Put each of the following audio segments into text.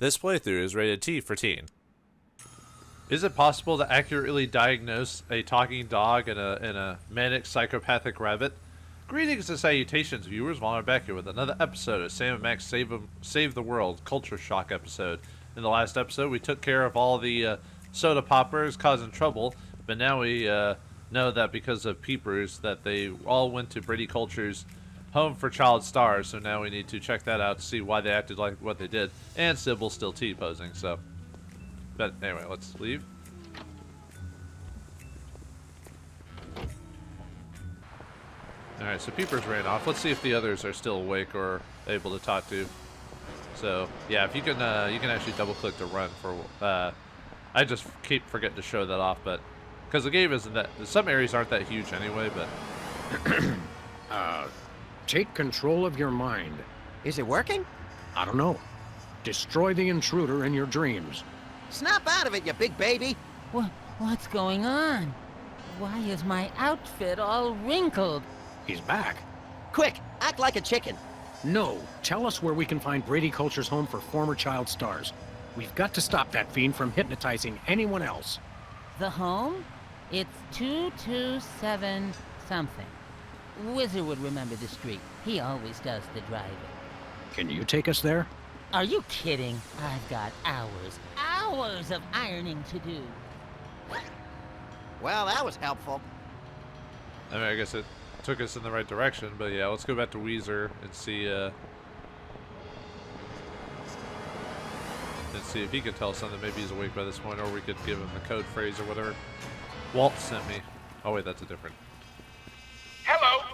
This playthrough is rated T for teen. Is it possible to accurately diagnose a talking dog and a manic psychopathic rabbit? Greetings and salutations, viewers. Vauldemare back here with another episode of Sam and Max Save the World Culture Shock episode. In the last episode, we took care of all the soda poppers causing trouble, but now we know that because of peepers that they all went to Brady Culture's home for child stars, so now we need to check that out to see why they acted like what they did. And Sybil's still T-posing, so. But anyway, let's leave. Alright, so peepers ran off. Let's see if the others are still awake or able to talk to. So, yeah, if you can actually double-click to run for, I just keep forgetting to show that off, but, because the game isn't that, some areas aren't that huge anyway, but. Take control of your mind. Is it working? I don't know. Destroy the intruder in your dreams. Snap out of it, you big baby! What's going on? Why is my outfit all wrinkled? He's back. Quick, act like a chicken. No, tell us where we can find Brady Culture's home for former child stars. We've got to stop that fiend from hypnotizing anyone else. The home? It's 227 something. Wizard would remember the street. He always does the driving. Can you take us there? Are you kidding? I've got hours of ironing to do. Well, that was helpful. I mean, I guess it took us in the right direction, but yeah, let's go back to Weezer and see if he could tell us something. Maybe he's awake by this point, or we could give him the code phrase or whatever. Walt sent me. Oh wait, that's a different. Hello!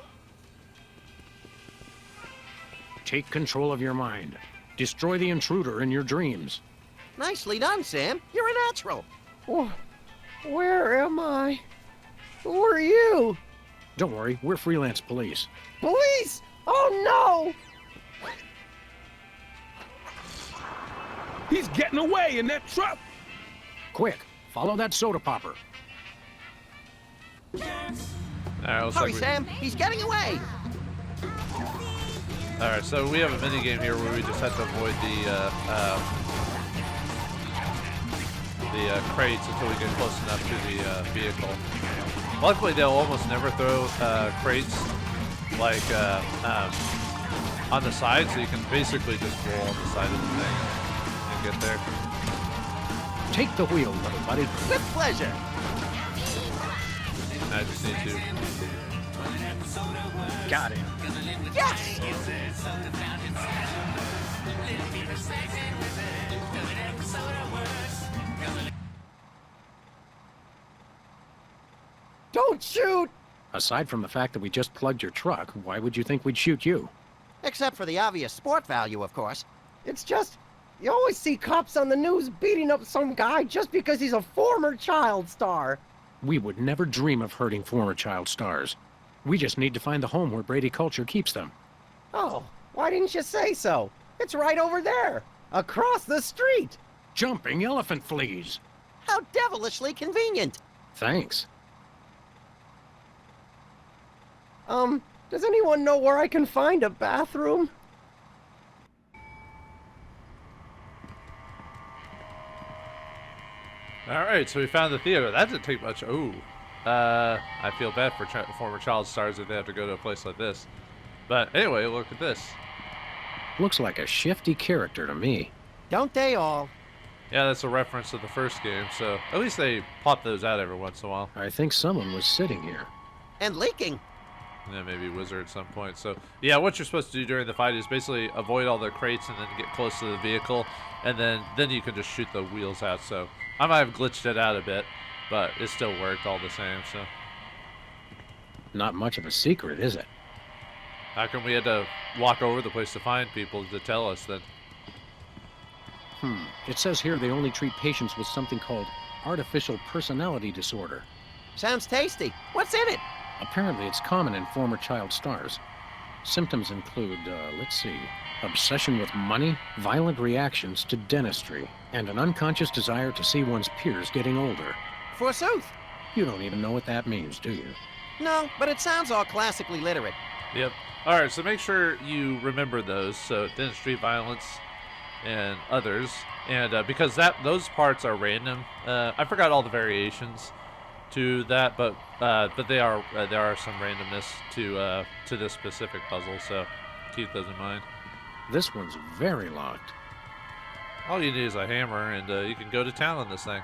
Take control of your mind. Destroy the intruder in your dreams. Nicely done, Sam. You're a natural. Where am I? Who are you? Don't worry, we're Freelance police. Police! Oh no! He's getting away in that truck! Quick, follow that soda popper. Alright, Hurry, Sam. He's getting away. Alright, so we have a mini game here where we just have to avoid the crates until we get close enough to the vehicle. Luckily, they'll almost never throw crates like on the side, so you can basically just roll on the side of the thing and get there. Take the wheel, little buddy. With pleasure. I just need to. Got him. Yes! Don't shoot! Aside from the fact that we just plugged your truck, why would you think we'd shoot you? Except for the obvious sport value, of course. It's just, you always see cops on the news beating up some guy just because he's a former child star. We would never dream of hurting former child stars. We just need to find the home where Brady Culture keeps them. Oh, why didn't you say so? It's right over there, across the street. Jumping elephant fleas. How devilishly convenient. Thanks. Does anyone know where I can find a bathroom? Alright, so we found the theater. That didn't take much. Ooh. I feel bad for former child stars if they have to go to a place like this. But anyway, look at this. Looks like a shifty character to me. Don't they all? Yeah, that's a reference to the first game, so at least they pop those out every once in a while. I think someone was sitting here. And leaking. And then maybe Wizard at some point. So, yeah, what you're supposed to do during the fight is basically avoid all the crates and then get close to the vehicle, and then you can just shoot the wheels out. So, I might have glitched it out a bit, but it still worked all the same, so. Not much of a secret, is it? How come we had to walk over the place to find people to tell us that? It says here they only treat patients with something called artificial personality disorder. Sounds tasty. What's in it? Apparently it's common in former child stars. Symptoms include, let's see, obsession with money, violent reactions to dentistry, and an unconscious desire to see one's peers getting older. Forsooth. You don't even know what that means, do you? No, but it sounds all classically literate. Yep. Alright, so make sure you remember those. So, dentistry, violence, and others, and because those parts are random. I forgot all the variations to that, but there are some randomness to this specific puzzle, so keep those in mind. This one's very locked. All you need is a hammer, and you can go to town on this thing.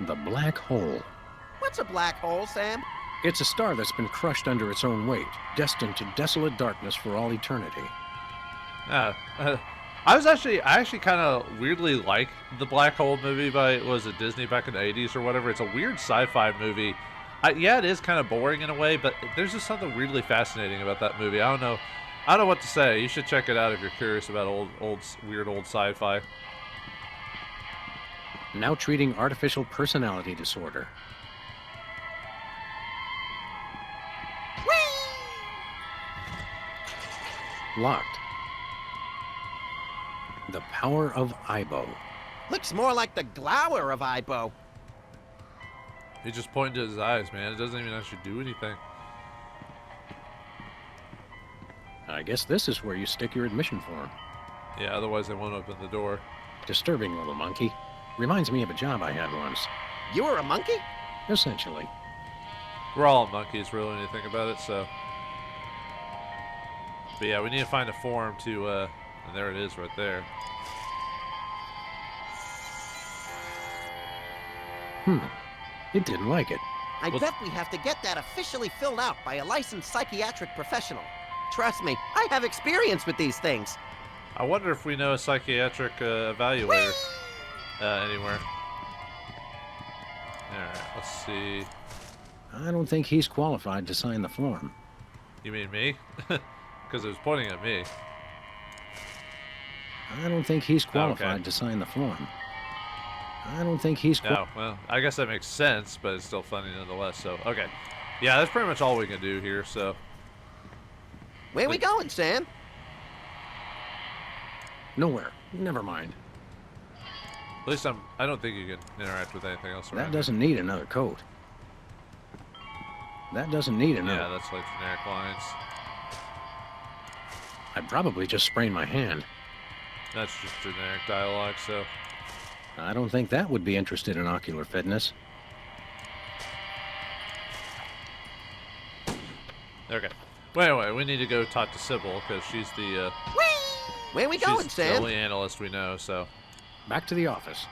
The black hole. What's a black hole, Sam? It's a star that's been crushed under its own weight, destined to desolate darkness for all eternity. I actually kind of weirdly like the Black Hole movie by, was it Disney back in the 80s or whatever? It's a weird sci-fi movie. Yeah, it is kind of boring in a way, but there's just something weirdly fascinating about that movie. I don't know what to say. You should check it out if you're curious about weird old sci-fi. Now treating artificial personality disorder. Locked. The power of Ibo. Looks more like the glower of Ibo. He just pointed to his eyes, man. It doesn't even actually do anything. I guess this is where you stick your admission form. Yeah, otherwise they won't open the door. Disturbing little monkey. Reminds me of a job I had once. You were a monkey? Essentially. We're all monkeys, really, when you think about it, so. But yeah, we need to find a form to, and there it is right there. It didn't like it. I bet we have to get that officially filled out by a licensed psychiatric professional. Trust me, I have experience with these things. I wonder if we know a psychiatric evaluator anywhere. Alright, let's see. I don't think he's qualified to sign the form. You mean me? Because it was pointing at me. I don't think he's qualified to sign the form. I don't think he's No, well, I guess that makes sense, but it's still funny nonetheless, so, okay. Yeah, that's pretty much all we can do here, so. Where we going, Sam? Nowhere. Never mind. At least I don't think you can interact with anything else around That doesn't need another coat. That doesn't need here. another. Yeah, that's like generic lines. I'd probably just sprain my hand. That's just generic dialogue, so. I don't think that would be interested in ocular fitness. Okay. Well, anyway, we need to go talk to Sybil, because she's the, Where we going, she's the Sam? only analyst we know, so. Back to the office.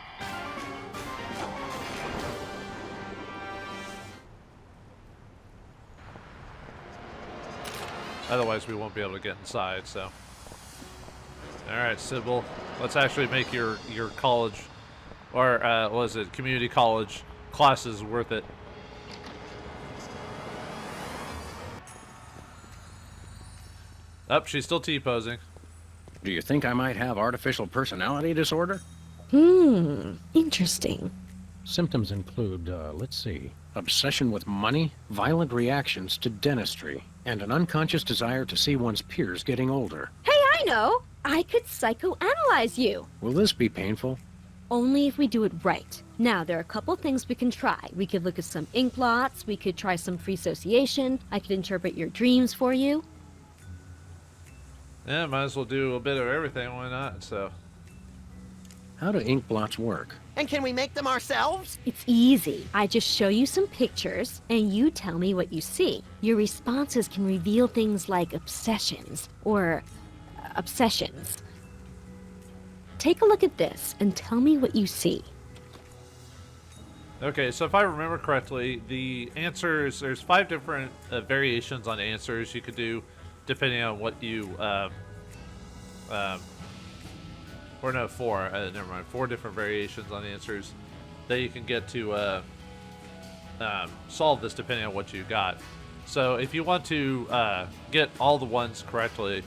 Otherwise, we won't be able to get inside, so. Alright, Sybil. Let's actually make your college, or, what was it, community college classes worth it. She's still T-posing. Do you think I might have artificial personality disorder? Interesting. Symptoms include, let's see, obsession with money, violent reactions to dentistry, and an unconscious desire to see one's peers getting older. Hey, I know! I could psychoanalyze you. Will this be painful? Only if we do it right. Now, there are a couple things we can try. We could look at some ink blots, we could try some free association, I could interpret your dreams for you. Yeah, might as well do a bit of everything, why not, so. How do ink blots work? And can we make them ourselves? It's easy. I just show you some pictures, and you tell me what you see. Your responses can reveal things like obsessions, or obsessions. Take a look at this, and tell me what you see. Okay, so if I remember correctly, the answers, there's 5 different variations on answers you could do, depending on what you, or no, 4, never mind, 4 different variations on answers that you can get to solve this depending on what you got. So if you want to get all the ones correctly,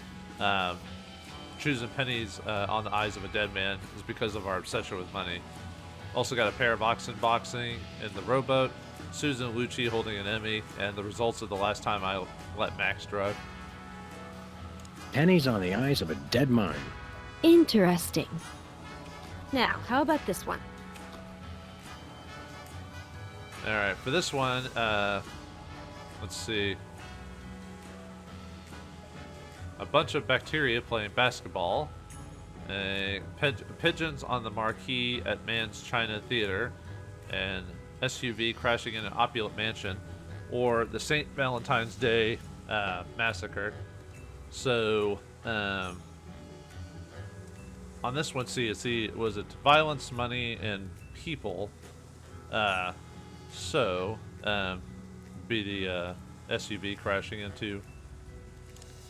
choosing pennies on the eyes of a dead man is because of our obsession with money. Also got a pair of oxen boxing in the rowboat, Susan Lucci holding an Emmy, and the results of the last time I let Max drive. Pennies on the eyes of a dead mine. Interesting. Now, how about this one? Alright, for this one, let's see. a bunch of bacteria playing basketball, pigeons on the marquee at Man's China Theater, an SUV crashing in an opulent mansion, or the St. Valentine's Day massacre. So, on this one, was it violence, money, and people? Be the SUV crashing into...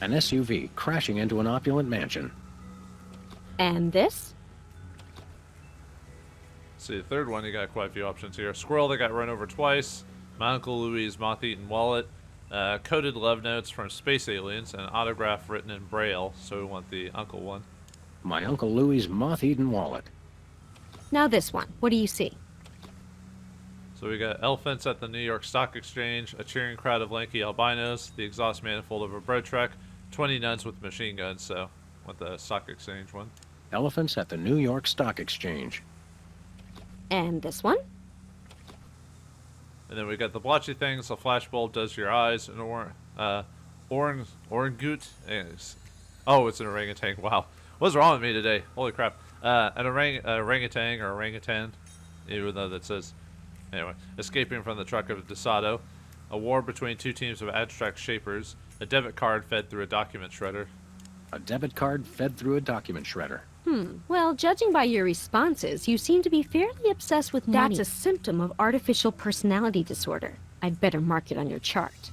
An SUV crashing into an opulent mansion. And this? See, the third one, you got quite a few options here. Squirrel that got run over twice, my Uncle Louie's moth-eaten wallet, coded love notes from space aliens, and an autograph written in Braille, so we want the Uncle one. My Uncle Louie's moth-eaten wallet. Now this one. What do you see? So we got elephants at the New York Stock Exchange, a cheering crowd of lanky albinos, the exhaust manifold of a bread truck, 20 nuns with machine guns, so want the Stock Exchange one. Elephants at the New York Stock Exchange. And this one? And then we got the blotchy things, a flashbulb does your eyes, an orangoot. Oh, it's an orangutan. Wow. What's wrong with me today? Holy crap. An orangutan or orangutan, even though that says... Anyway, escaping from the truck of Desado, a war between two teams of abstract shapers, a debit card fed through a document shredder. A debit card fed through a document shredder. Well, judging by your responses, you seem to be fairly obsessed with money. That's a symptom of artificial personality disorder. I'd better mark it on your chart.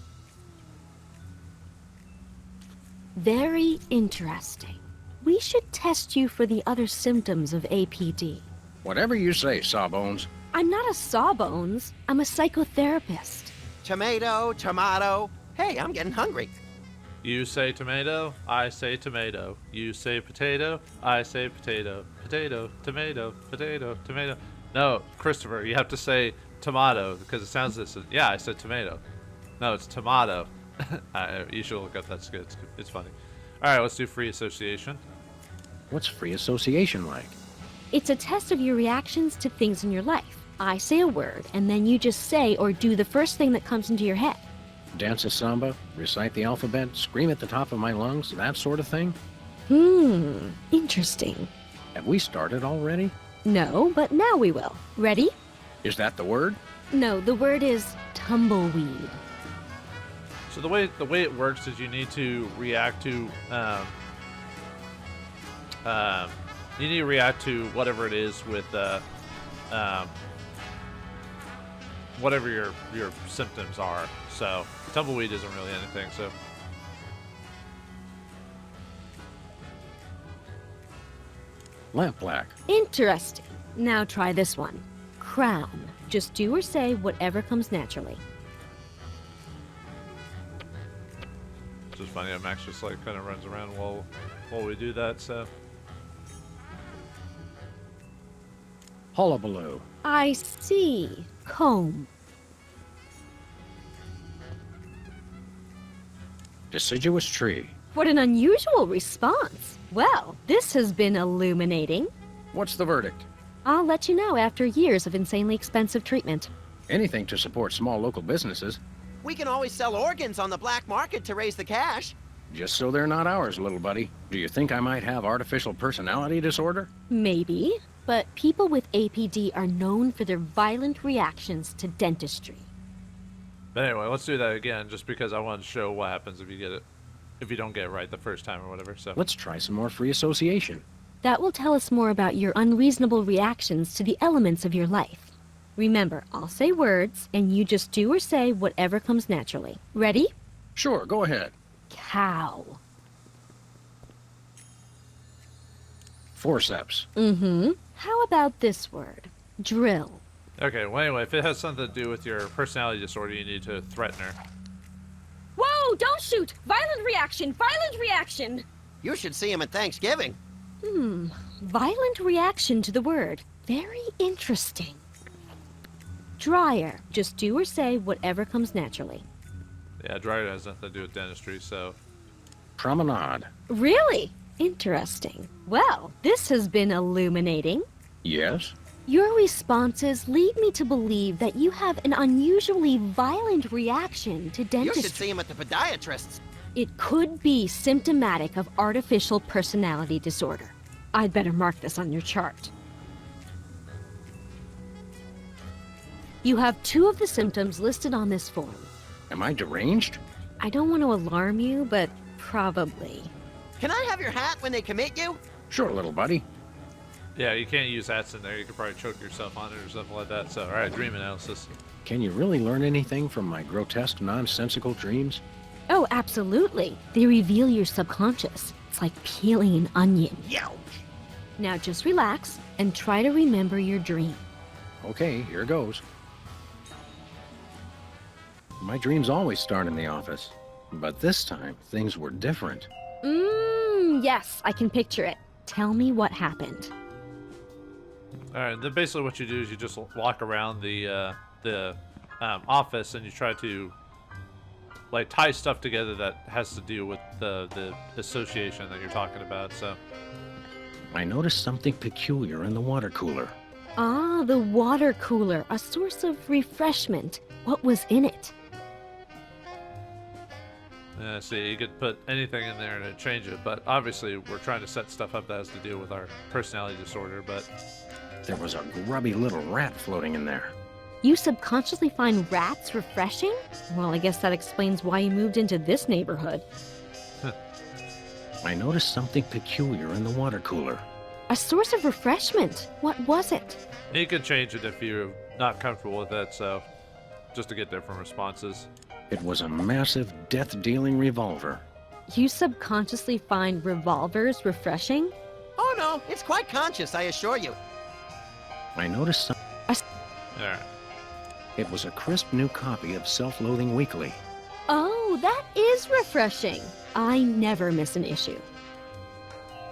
Very interesting. We should test you for the other symptoms of APD. Whatever you say, Sawbones. I'm not a sawbones. I'm a psychotherapist. Tomato. Hey, I'm getting hungry. You say tomato, I say tomato. You say potato, I say potato. Potato, tomato, potato, tomato. No, Christopher, you have to say tomato because it sounds this. Yeah, I said tomato. No, it's tomato. You should look up. That's good. It's funny. All right, let's do free association. What's free association like? It's a test of your reactions to things in your life. I say a word, and then you just say or do the first thing that comes into your head. Dance a samba, recite the alphabet, scream at the top of my lungs, that sort of thing? Interesting. Have we started already? No, but now we will. Ready? Is that the word? No, the word is tumbleweed. So the way it works is you need to react to whatever it is with whatever your symptoms are. So tumbleweed isn't really anything. So Lampblack. Interesting. Now try this one. Crown. Just do or say whatever comes naturally. it's just funny. Max just like kind of runs around while we do that. So Hullabaloo. I see. Comb. Deciduous tree. What an unusual response. Well, this has been illuminating. What's the verdict? I'll let you know after years of insanely expensive treatment. Anything to support small local businesses. We can always sell organs on the black market to raise the cash. Just so they're not ours, little buddy. Do you think I might have artificial personality disorder? Maybe, but people with APD are known for their violent reactions to dentistry. but anyway, let's do that again, just because I want to show what happens if you don't get it right the first time or whatever. So Let's try some more free association. That will tell us more about your unreasonable reactions to the elements of your life. Remember, I'll say words, and you just do or say whatever comes naturally. Ready? Sure, go ahead. Cow. Forceps. How about this word? Drill. okay. Well, anyway, if it has something to do with your personality disorder, you need to threaten her. Whoa, don't shoot! Violent reaction! Violent reaction! You should see him at Thanksgiving. Violent reaction to the word. Very interesting. Dryer. Just do or say whatever comes naturally. Yeah, dryer has nothing to do with dentistry. So Promenade. Really? Interesting. Well, this has been illuminating. Yes? Your responses lead me to believe that you have an unusually violent reaction to You dentistry. should see him at the podiatrist's. It could be symptomatic of artificial personality disorder. I'd better mark this on your chart. You have 2 of the symptoms listed on this form. Am I deranged? I don't want to alarm you, but probably. Can I have your hat when they commit you? Sure, little buddy. Yeah, you can't use hats in there. You could probably choke yourself on it or something like that. So, all right, dream analysis. Can you really learn anything from my grotesque, nonsensical dreams? Oh, absolutely. They reveal your subconscious. It's like peeling an onion. Youch! Now just relax and try to remember your dream. Okay, here goes. My dreams always start in the office, but this time things were different. Yes, I can picture it. Tell me what happened. All right, then basically what you do is you just walk around the office and you try to like tie stuff together that has to do with the association that you're talking about. So I noticed something peculiar in the water cooler. Ah, the water cooler, a source of refreshment. What was in it? see, you could put anything in there and it'd change it, but obviously we're trying to set stuff up that has to deal with our personality disorder. But There was a grubby little rat floating in there. You subconsciously find rats refreshing? Well, I guess that explains why you moved into this neighborhood. I noticed something peculiar in the water cooler. A source of refreshment. What was it? you could change it if you're not comfortable with it, so just to get different responses. It was a massive, death-dealing revolver. You subconsciously find revolvers refreshing? Oh no, it's quite conscious, I assure you. I noticed some... All right. It was a crisp new copy of Self-Loathing Weekly. Oh, that is refreshing. I never miss an issue.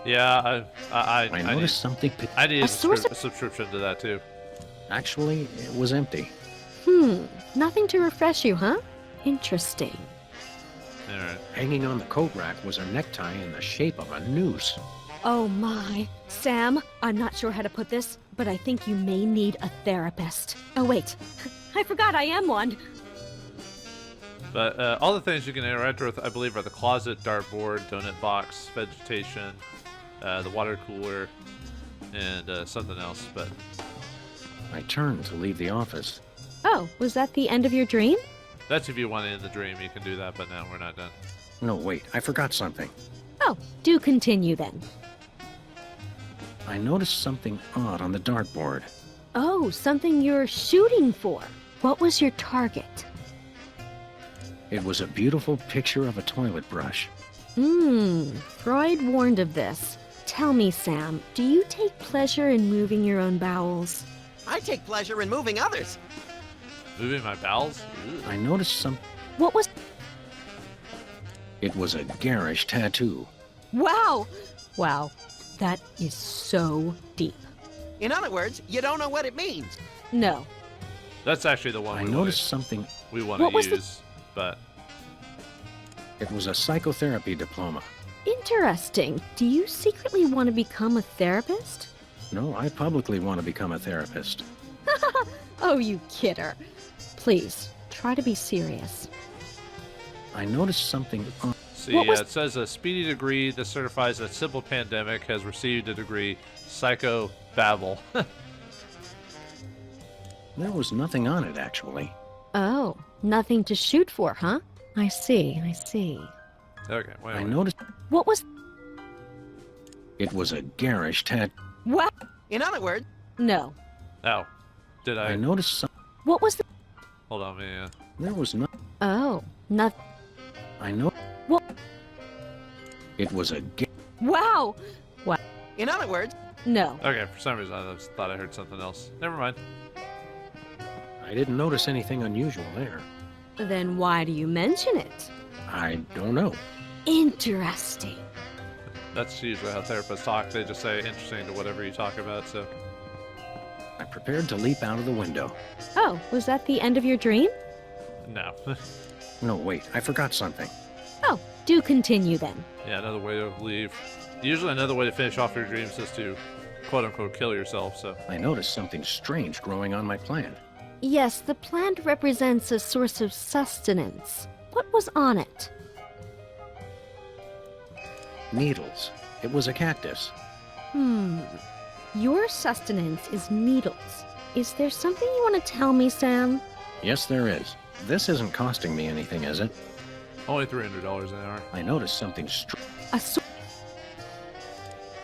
Yeah, I noticed something... I need A a source of- subscription to that too. Actually, it was empty. Nothing to refresh you, huh? Interesting. All right. Hanging on the coat rack was a necktie in the shape of a noose. Oh my. Sam, I'm not sure how to put this, but I think you may need a therapist. Oh wait, I forgot I am one. But all the things you can interact with, I believe, are the closet, dartboard, donut box, vegetation, the water cooler, and something else. But I turned to leave the office. Oh, was that the end of your dream? that's if you want to end the dream, you can do that. But now we're not done. No, wait, I forgot something. Oh, do continue then. I noticed something odd on the dartboard. Oh, something you're shooting for. What was your target? It was a beautiful picture of a toilet brush. Freud warned of this. Tell me, Sam, do you take pleasure in moving your own bowels? I take pleasure in moving others. Moving my bowels? Ew. I noticed some... What was... It was a garish tattoo. Wow! Wow, that is so deep. In other words, you don't know what it means. No. That's actually the one I we noticed something... want What to was the- use. But It was a psychotherapy diploma. Interesting. Do you secretly want to become a therapist? No, I publicly want to become a therapist. Oh, you kidder. Please, try to be serious. I noticed something odd. see, What was- it says a speedy degree that certifies that simple pandemic has received a degree, psychobabble. There was nothing on it, actually. Oh, nothing to shoot for, huh? I see, I see. Okay, wait. I noticed What was... it was a garish tattoo. What? In other words, No. Oh, did I I? noticed some... What was the... Hold on, man. There was no... Oh, not... I know... What? It was a... Wow! in other words, No. Okay, for some reason I just thought I heard something else. Never mind. I didn't notice anything unusual there. Then why do you mention it? I don't know. Interesting. That's usually how therapists talk. They just say interesting to whatever you talk about. So I prepared to leap out of the window. Oh, was that the end of your dream? no. No, wait, I forgot something. Oh, do continue then. Yeah, another way to leave. Usually another way to finish off your dreams is to quote unquote kill yourself. So I noticed something strange growing on my plant. Yes, the plant represents a source of sustenance. What was on it? Needles. It was a cactus. Your sustenance is needles. Is there something you want to tell me, Sam? Yes, there is. This isn't costing me anything, is it? Only $300 an hour. I noticed something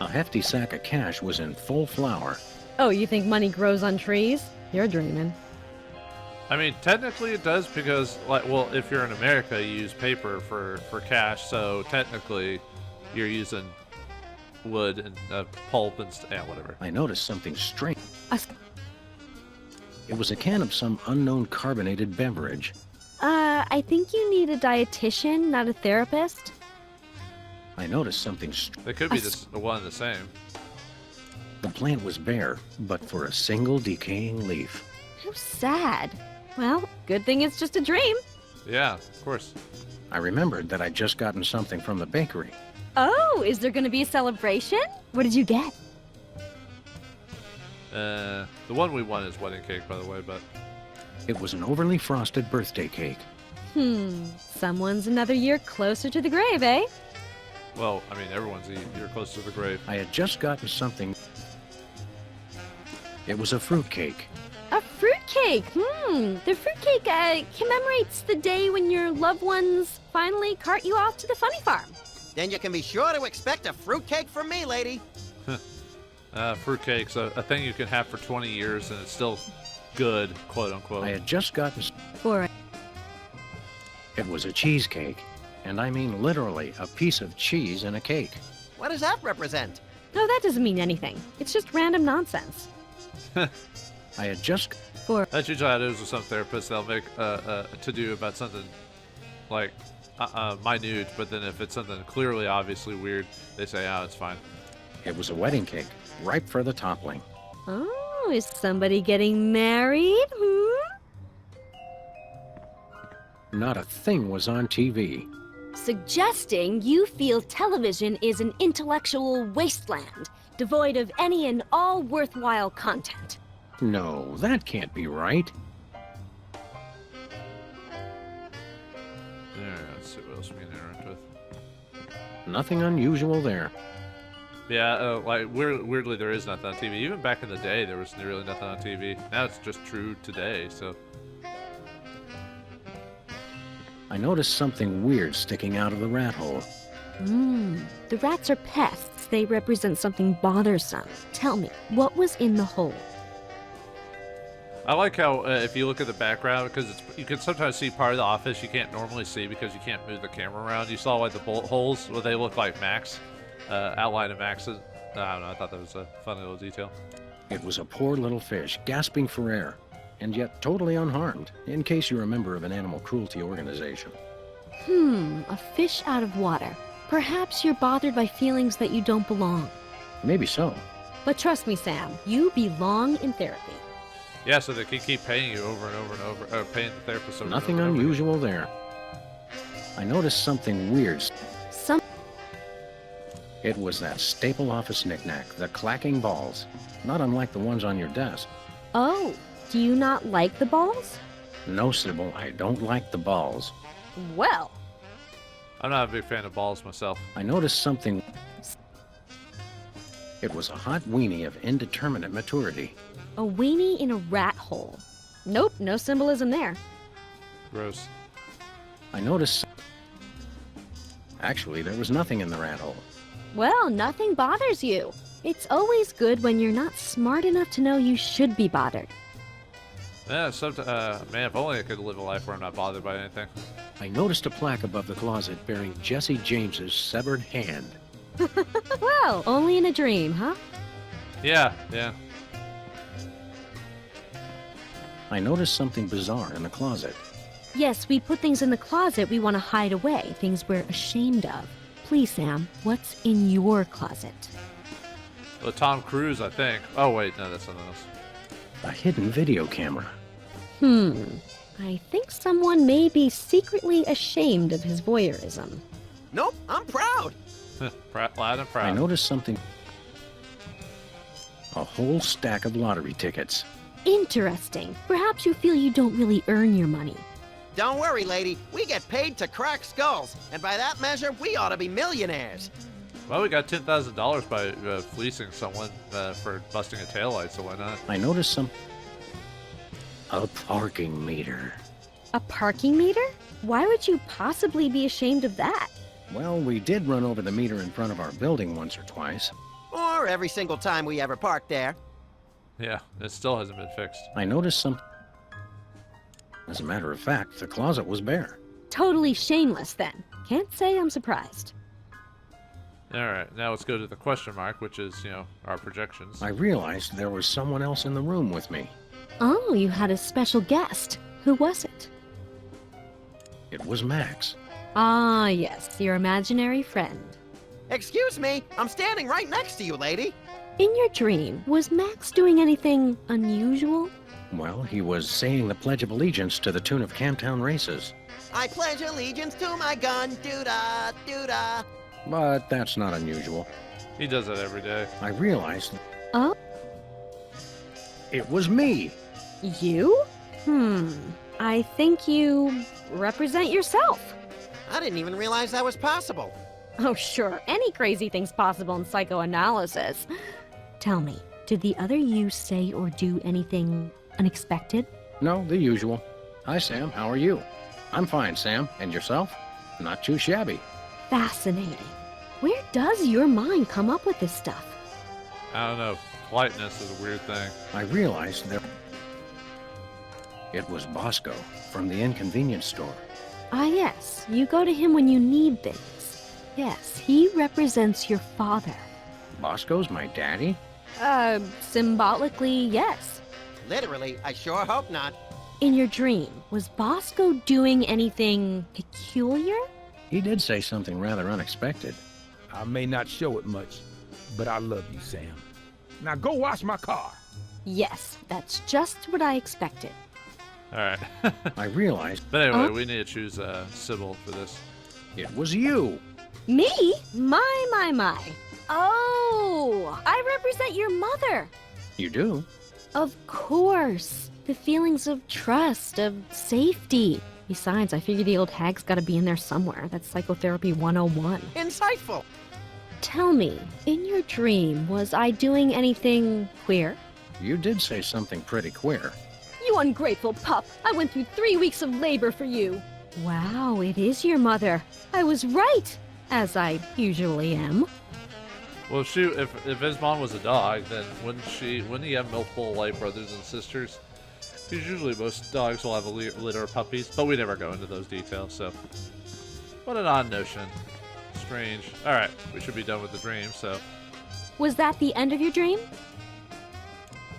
A hefty sack of cash was in full flower. Oh, you think money grows on trees? You're dreaming. I mean, technically it does because, like, well, if you're in America, you use paper for cash, so technically you're using wood and pulp and whatever. I noticed something strange. It was a can of some unknown carbonated beverage. I think you need a dietitian, not a therapist. I noticed something They could be the one and the same. The plant was bare, but for a single decaying leaf. How sad. Well, good thing it's just a dream. Yeah, of course. I remembered that I'd just gotten something from the bakery. Oh, is there going to be a celebration? What did you get? The one we won is wedding cake, by the way, but... It was an overly frosted birthday cake. Someone's another year closer to the grave, eh? Well, I mean, everyone's a year close to the grave. I had just gotten something. It was a fruitcake. A fruitcake. The fruitcake commemorates the day when your loved ones finally cart you off to the funny farm. Then you can be sure to expect a fruitcake from me, lady. Fruitcake's a thing you can have for 20 years and it's still good, quote unquote. I had just gotten. For It was a cheesecake. And I mean literally a piece of cheese in a cake. What does that represent? No, that doesn't mean anything. It's just random nonsense. I had just. That's usually how it is with some therapists. They'll make to do about something like minute, but then if it's something clearly, obviously weird, they say, "Oh, it's fine." It was a wedding cake, ripe for the toppling. Oh, is somebody getting married? Not a thing was on TV. Suggesting you feel television is an intellectual wasteland, devoid of any and all worthwhile content. No, that can't be right. Yeah, let's see what else we can interact with. Nothing unusual there. Yeah, like weirdly, there is nothing on TV. Even back in the day, there was really nothing on TV. Now it's just true today. So I noticed something weird sticking out of the rat hole. The rats are pests. They represent something bothersome. Tell me, what was in the hole? I like how if you look at the background, because you can sometimes see part of the office you can't normally see because you can't move the camera around. You saw like the bullet holes where they look like Max, outline of Max's. I don't know. I thought that was a fun little detail. It was a poor little fish gasping for air, and yet totally unharmed, in case you're a member of an animal cruelty organization. A fish out of water. Perhaps you're bothered by feelings that you don't belong. Maybe so. But trust me, Sam, you belong in therapy. Yeah, so they can keep paying you over and over and over, paying the therapist over Nothing and over. unusual there. I noticed something weird. It was that staple office knickknack, the clacking balls. Not unlike the ones on your desk. Oh, do you not like the balls? No, Sybil, I don't like the balls. Well, I'm not a big fan of balls myself. I noticed something. It was a hot weenie of indeterminate maturity. a weenie in a rat hole. Nope, no symbolism there. Gross. I noticed. Actually, there was nothing in the rat hole. Well, nothing bothers you. It's always good when you're not smart enough to know you should be bothered. Yeah, man, if only I could live a life where I'm not bothered by anything. I noticed a plaque above the closet bearing Jesse James's severed hand. Well, only in a dream, huh? Yeah. I noticed something bizarre in the closet. Yes, we put things in the closet we want to hide away, things we're ashamed of. Please, Sam, what's in your closet? Well, Tom Cruise, I think. Oh, wait, no, that's something else. A hidden video camera. I think someone may be secretly ashamed of his voyeurism. Nope, I'm proud. Loud and proud. I noticed something. A whole stack of lottery tickets. Interesting. Perhaps you feel you don't really earn your money. Don't worry, lady. We get paid to crack skulls, and by that measure, we ought to be millionaires. Well, we got $10,000 by fleecing someone for busting a taillight, so why not? I noticed a parking meter. A parking meter? Why would you possibly be ashamed of that? Well, we did run over the meter in front of our building once or twice. Or every single time we ever park there. Yeah, it still hasn't been fixed. I noticed some... As a matter of fact, the closet was bare. Totally shameless then. Can't say I'm surprised. Alright, now let's go to the question mark, which is, our projections. I realized there was someone else in the room with me. Oh, you had a special guest. Who was it? It was Max. Ah, yes, your imaginary friend. Excuse me, I'm standing right next to you, lady. In your dream, was Max doing anything unusual? Well, he was saying the Pledge of Allegiance to the tune of Camptown Races. I pledge allegiance to my gun, doo-dah, doo-dah. But that's not unusual. He does that every day. I realized Oh, it was me. you? I think you represent yourself. I didn't even realize that was possible. Oh, sure, any crazy thing's possible in psychoanalysis. Tell me, did the other you say or do anything unexpected? No, the usual. Hi, Sam. How are you? I'm fine, Sam. And yourself? Not too shabby. Fascinating. Where does your mind come up with this stuff? I don't know. Politeness is a weird thing. I realized there... It was Bosco from the inconvenience store. Ah, yes, you go to him when you need things. Yes, he represents your father. Bosco's my daddy? Symbolically, yes. Literally, I sure hope not. In your dream, was Bosco doing anything peculiar? He did say something rather unexpected. I may not show it much, but I love you, Sam. Now go wash my car. Yes, that's just what I expected. Alright. I realized But anyway, we need to choose Sybil for this. it was you. Me? My. Oh, I represent your mother. You do? Of course. The feelings of trust, of safety. Besides, I figure the old hag's gotta be in there somewhere. That's psychotherapy 101. Insightful. Tell me, in your dream, was I doing anything queer? You did say something pretty queer. You ungrateful pup! I went through 3 weeks of labor for you! Wow, it is your mother. I was right! As I usually am. Well, if his mom was a dog, then wouldn't he have multiple, brothers and sisters? Because usually most dogs will have a litter of puppies, but we never go into those details, so... What an odd notion. Strange. Alright, we should be done with the dream, so... Was that the end of your dream?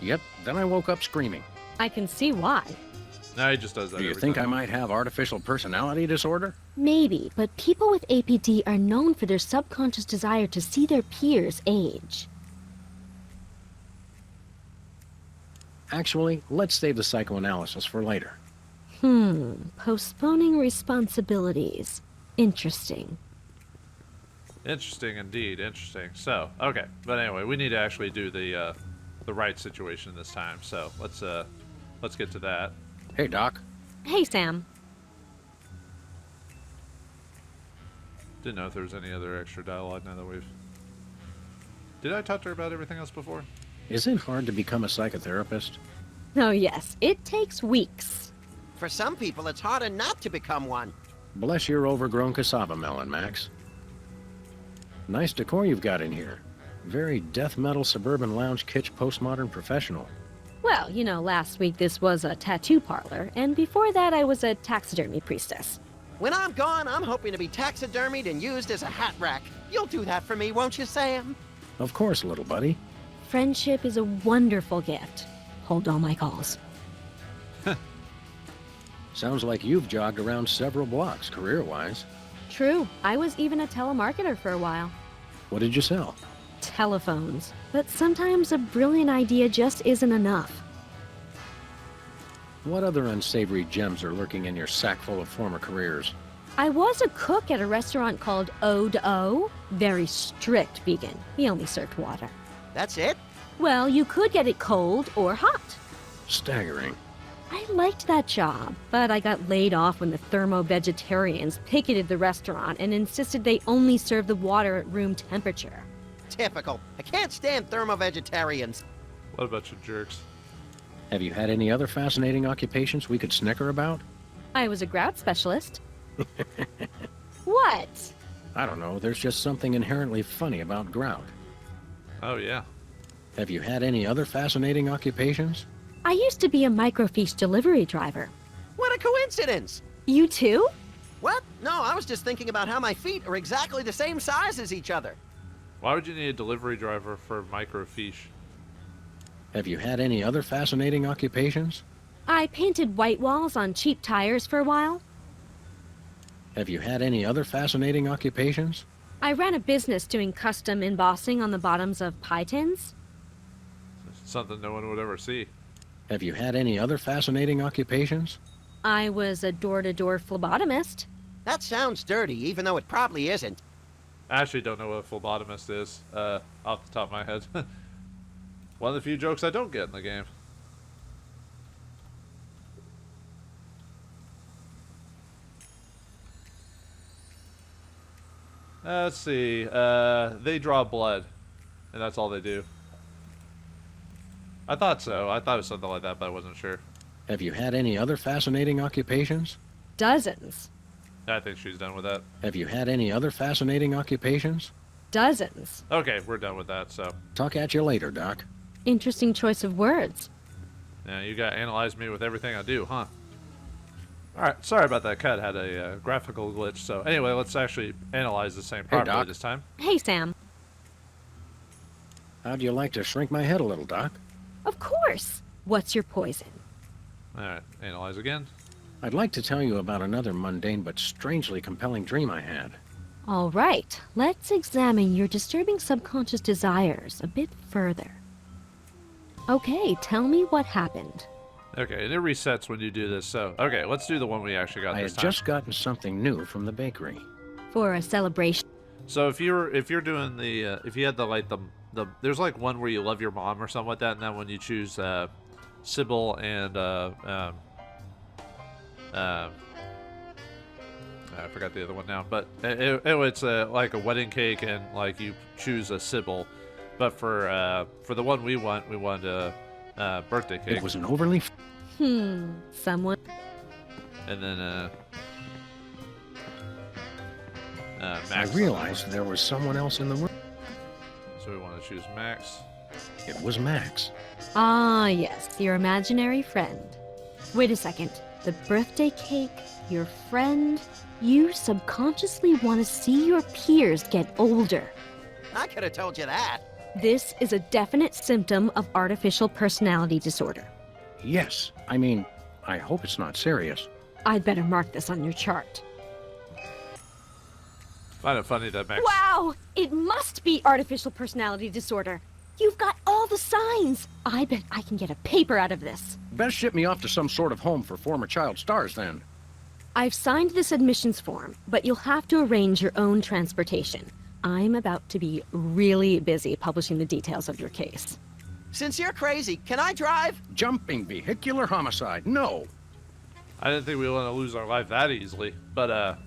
Yep, then I woke up screaming. I can see why. No, he just does that Do you every think time. I might have artificial personality disorder? Maybe, but people with APD are known for their subconscious desire to see their peers age. Actually, let's save the psychoanalysis for later. Postponing responsibilities. Interesting. Interesting indeed, interesting. So, okay. But anyway, we need to actually do the right situation this time, so let's get to that. Hey, Doc. Hey, Sam. Didn't know if there was any other extra dialogue now that we've... Did I talk to her about everything else before? Is it hard to become a psychotherapist? Oh, yes. It takes weeks. For some people, it's harder not to become one. Bless your overgrown cassava melon, Max. Nice decor you've got in here. Very death metal suburban lounge kitsch postmodern professional. Well, last week this was a tattoo parlor, and before that I was a taxidermy priestess. When I'm gone, I'm hoping to be taxidermied and used as a hat rack. You'll do that for me, won't you, Sam? Of course, little buddy. Friendship is a wonderful gift. Hold all my calls. Sounds like you've jogged around several blocks, career-wise. True. I was even a telemarketer for a while. What did you sell? Telephones. But sometimes a brilliant idea just isn't enough. What other unsavory gems are lurking in your sack full of former careers? I was a cook at a restaurant called O. Very strict vegan. He only served water. That's it? Well, you could get it cold or hot. Staggering. I liked that job, but I got laid off when the thermo-vegetarians picketed the restaurant and insisted they only serve the water at room temperature. Typical. I can't stand thermo-vegetarians. What a bunch of jerks. Have you had any other fascinating occupations we could snicker about? I was a grout specialist. What? I don't know, there's just something inherently funny about grout. Oh, yeah. Have you had any other fascinating occupations? I used to be a microfiche delivery driver. What a coincidence! You too? What? No, I was just thinking about how my feet are exactly the same size as each other. Why would you need a delivery driver for microfiche? Have you had any other fascinating occupations? I painted white walls on cheap tires for a while. Have you had any other fascinating occupations? I ran a business doing custom embossing on the bottoms of pie tins. Something no one would ever see. Have you had any other fascinating occupations? I was a door-to-door phlebotomist. That sounds dirty, even though it probably isn't. I actually don't know what a phlebotomist is, off the top of my head. One of the few jokes I don't get in the game. Let's see. They draw blood, and that's all they do. I thought so. I thought it was something like that, but I wasn't sure. Have you had any other fascinating occupations? Dozens. I think she's done with that. Have you had any other fascinating occupations? Dozens. Okay, we're done with that, so. Talk at you later, Doc. Interesting choice of words. Yeah, you gotta analyze me with everything I do, huh? Alright, sorry about that. Cut had a graphical glitch, so anyway, let's actually analyze the same properly Doc. this time. Hey, Sam. How'd you like to shrink my head a little, Doc? Of course. What's your poison? Alright, analyze again. I'd like to tell you about another mundane but strangely compelling dream I had. All right, let's examine your disturbing subconscious desires a bit further. Okay, tell me what happened. Okay, and it resets when you do this, so. Okay, let's do the one we actually got I this had time. just gotten something new from the bakery. For a celebration. So if you're doing the, if you had the there's like one where you love your mom or something like that, and then when you choose, Sybil and, I forgot the other one now, but it's like a wedding cake, and like you choose a Sybil, but for the one we wanted a birthday cake. It was an overly... Someone. And then I Max. realized there was someone else in the room. So we want to choose Max. It was Max. Ah, yes, your imaginary friend. Wait a second. The birthday cake, your friend. You subconsciously want to see your peers get older. I could have told you that. This is a definite symptom of artificial personality disorder. Yes. I mean, I hope it's not serious. I'd better mark this on your chart. Find it funny that Max. Wow! It must be artificial personality disorder. You've got all the signs. I bet I can get a paper out of this. Best ship me off to some sort of home for former child stars, then. I've signed this admissions form, but you'll have to arrange your own transportation. I'm about to be really busy publishing the details of your case. Since you're crazy, can I drive? Jumping vehicular homicide. No. I didn't think we were going to lose our life that easily, but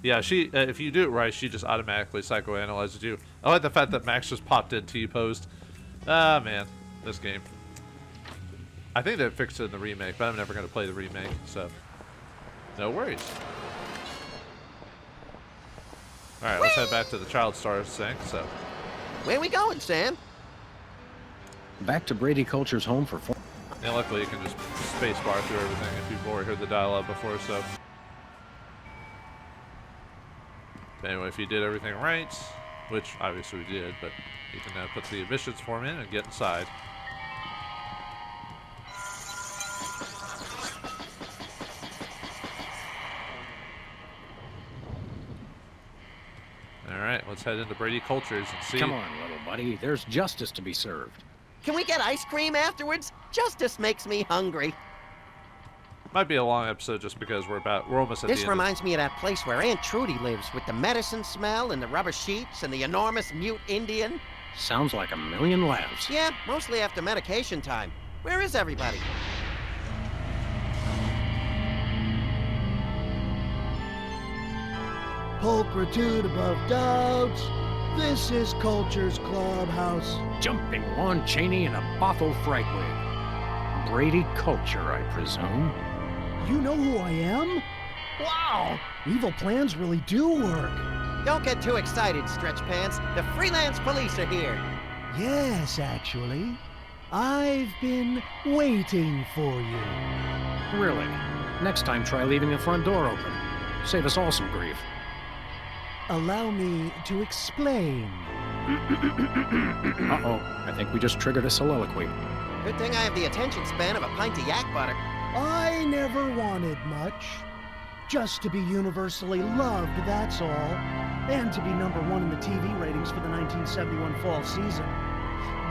yeah, she if you do it right, she just automatically psychoanalyzes you. I like the fact that Max just popped in T-posed. Ah, man, this game. I think they fixed it in the remake, but I'm never going to play the remake, so no worries. All right, let's head back to the child stars thing. So, Where we going, Sam? Back to Brady Culture's home for and luckily you can just space bar through everything if you've already heard the dialogue before. So, anyway, if you did everything right, which obviously we did, but you can put the admissions form in and get inside. All right, let's head into Brady Cultures and see. Come on, little buddy. There's justice to be served. Can we get ice cream afterwards? Justice makes me hungry. Might be a long episode just because we're almost at This the end. reminds me of that place where Aunt Trudy lives with the medicine smell and the rubber sheets and the enormous mute Indian. Sounds like a million laughs. Yeah, mostly after medication time. Where is everybody? Pulchritude above doubts. This is Culture's Clubhouse. Jumping Lon Chaney in a Bothell Frightwig. Brady Culture, I presume. You know who I am? Wow! Evil plans really do work. Don't get too excited, Stretch Pants. The Freelance police are here. Yes, actually. I've been waiting for you. Really? Next time, try leaving the front door open. Save us all some grief. Allow me to explain. Uh-oh. I think we just triggered a soliloquy. Good thing I have the attention span of a pint of yak butter. I never wanted much. Just to be universally loved, that's all. And to be #1 in the TV ratings for the 1971 fall season.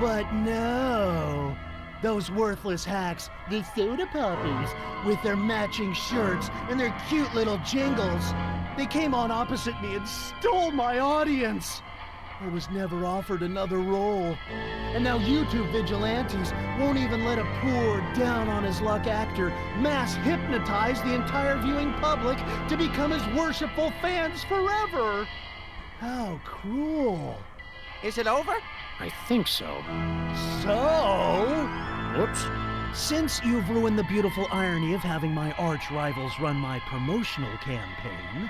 But no. Those worthless hacks, the soda puppies, with their matching shirts and their cute little jingles, they came on opposite me and stole my audience. I was never offered another role. And now YouTube vigilantes won't even let a poor, down-on-his-luck actor mass hypnotize the entire viewing public to become his worshipful fans forever. How cruel. Is it over? I think so. So? Whoops. Since you've ruined the beautiful irony of having my arch rivals run my promotional campaign,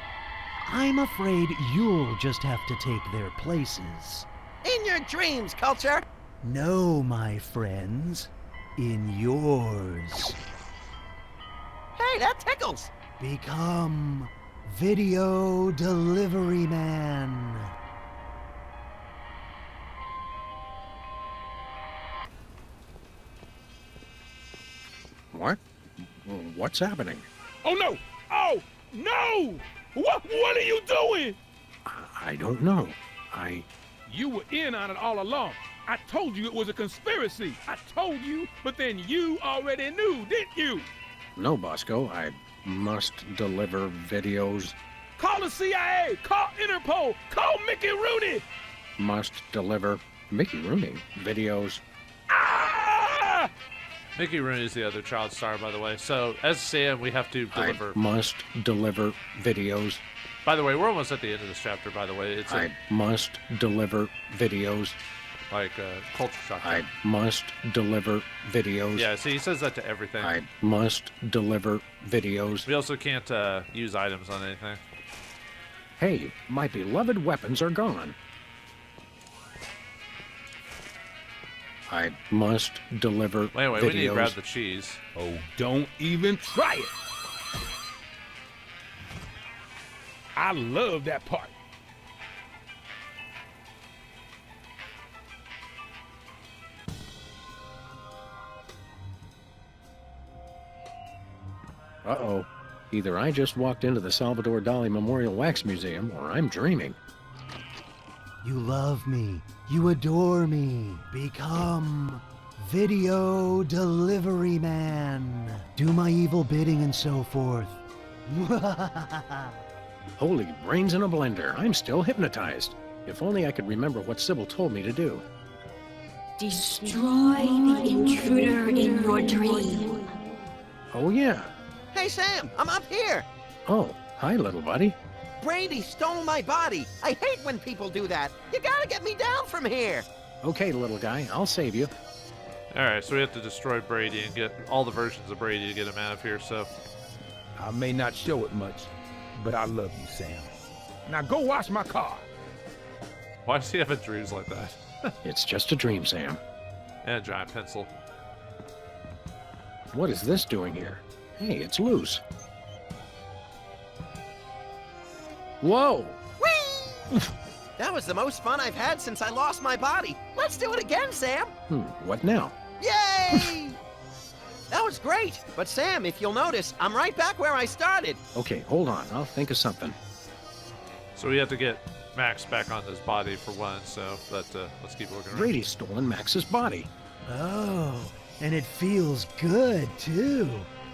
I'm afraid you'll just have to take their places. In your dreams, Culture! No, my friends. In yours. Hey, that tickles! Become Video Delivery Man. What? What's happening? Oh no! Oh no! What are you doing? I don't know. You were in on it all along. I told you it was a conspiracy. I told you, but then you already knew, didn't you? No, Bosco. I must deliver videos. Call the CIA! Call Interpol! Call Mickey Rooney! Must deliver Mickey Rooney videos. Ah! Mickey Rooney is the other child star, by the way. So, as Sam, we have to deliver. I must deliver videos. By the way, we're almost at the end of this chapter, by the way. It's I must deliver videos. like culture shock. I must deliver videos. Yeah, see, he says that to everything. I must deliver videos. We also can't use items on anything. Hey, my beloved weapons are gone. I must deliver Anyway, videos. we need to grab the cheese. Oh, don't even try it. I love that part. Uh-oh. Either I just walked into the Salvador Dali Memorial Wax Museum, or I'm dreaming. You love me. You adore me. Become Video Delivery Man. Do my evil bidding and so forth. Holy brains in a blender. I'm still hypnotized. If only I could remember what Sybil told me to do. Destroy the intruder in your dream. Oh, yeah. Hey, Sam, I'm up here. Oh, hi, little buddy. Brady stole my body. I hate when people do that. You gotta get me down from here. Okay, little guy, I'll save you. Alright, so we have to destroy Brady and get all the versions of Brady to get him out of here, so... I may not show it much, but I love you, Sam. Now go wash my car. Why does he have dreams like that? It's just a dream, Sam. And a giant pencil. What is this doing here? Hey, it's loose. Whoa! Whee! That was the most fun I've had since I lost my body. Let's do it again, Sam. What now? Yay! That was great. But Sam, if you'll notice, I'm right back where I started. Okay, hold on. I'll think of something. So we have to get Max back on his body for one, so let's keep looking around. Brady's stolen Max's body. Oh, and it feels good, too.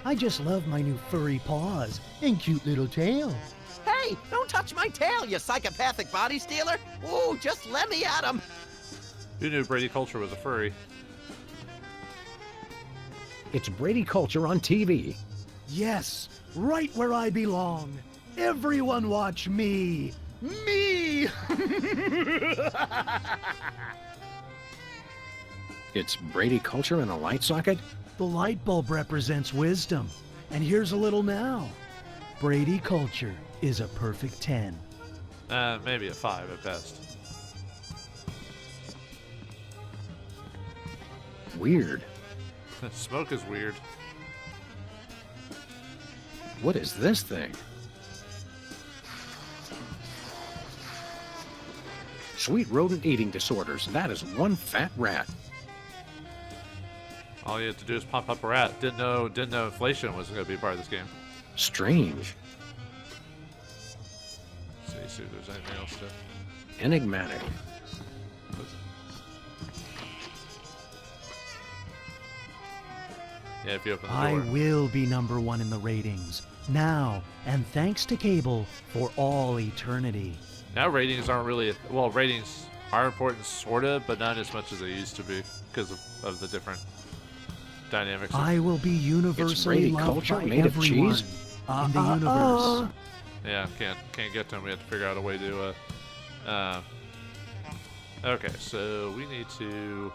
I just love my new furry paws and cute little tail. Hey, don't touch my tail, you psychopathic body stealer. Ooh, just let me at him. Who knew Brady Culture was a furry? It's Brady Culture on TV. Yes, right where I belong. Everyone watch me! Me! It's Brady culture in a light socket? The light bulb represents wisdom. And here's a little now. Brady culture is a perfect 10. Maybe a 5 at best. Weird. Smoke is weird. What is this thing? Sweet rodent eating disorders. That is one fat rat. All you have to do is pump up a rat. Didn't know inflation was going to be part of this game. Strange. See if there's anything else to... Enigmatic. Yeah, if you open the I door. will be number 1 in the ratings. Now, and thanks to cable for all eternity. Now ratings aren't really... Well, ratings are important, sort of, but not as much as they used to be because of the different dynamics. I will be universally Brady loved culture by made of everyone cheese? in the universe. Yeah, can't get to them. We have to figure out a way to... Okay, so we need to...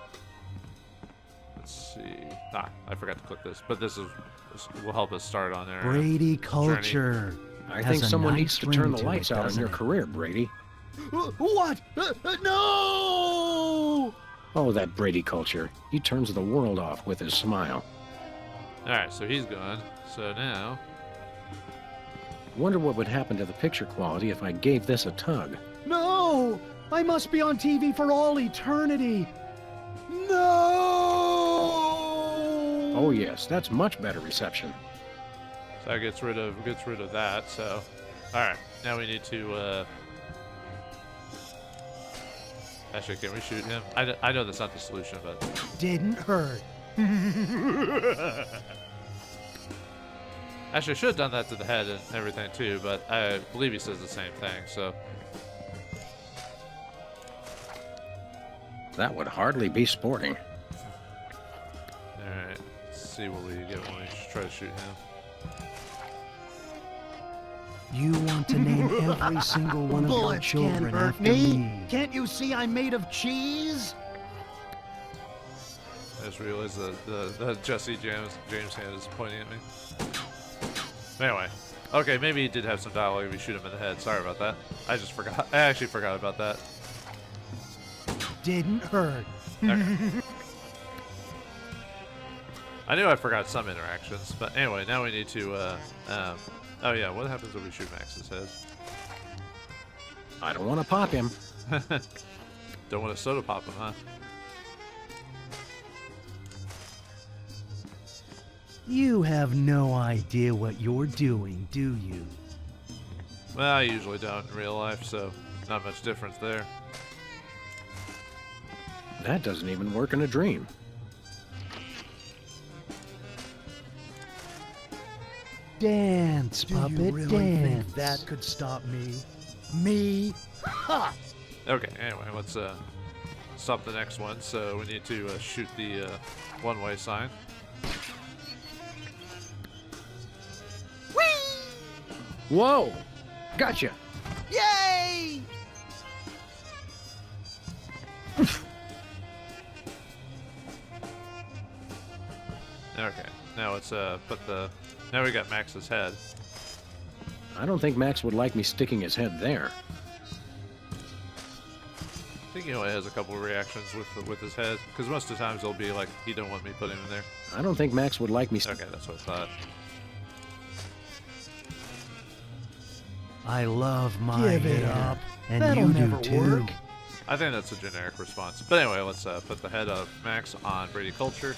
Let's see. I forgot to click this, but this will help us start on there. Brady culture. I has think a someone nice needs to turn ring the to lights it, out on doesn't your it? career, Brady. What? No! Oh, that Brady culture. He turns the world off with his smile. Alright, so he's gone. So now... Wonder what would happen to the picture quality if I gave this a tug. No! I must be on TV for all eternity. No! Oh yes, that's much better reception. So that gets rid of that, so... Alright, now we need to, Actually, can we shoot him? I know that's not the solution, but... Didn't hurt. Actually, I should have done that to the head and everything, too, but I believe he says the same thing, so... That would hardly be sporting. Alright, let's see what we get when we try to shoot him. You want to name every single one of your Bullets children can't hurt after me. me. Can't you see I'm made of cheese? I just realized the Jesse James hand is pointing at me. Anyway. Okay, maybe he did have some dialogue if we shoot him in the head. Sorry about that. I actually forgot about that. Didn't hurt. Okay. I knew I forgot some interactions, but anyway, now we need to, oh yeah, what happens if we shoot Max's head? I don't want to pop him. Don't want to soda pop him, huh? You have no idea what you're doing, do you? Well, I usually don't in real life, so not much difference there. That doesn't even work in a dream. Dance, Do you puppet, really dance. think that could stop me? Me? Ha! Okay, anyway, let's stop the next one. So we need to shoot the one-way sign. Whoa! Gotcha! Yay! Okay, now let's put the... Now we got Max's head. I don't think Max would like me sticking his head there. I think he only has a couple of reactions with his head, because most of the times it'll be like, he don't want me putting him in there. I don't think Max would like me Okay, that's what I thought. I love my Give it hair, up. and That'll you never do too. work. I think that's a generic response. But anyway, let's put the head of Max on Brady Culture.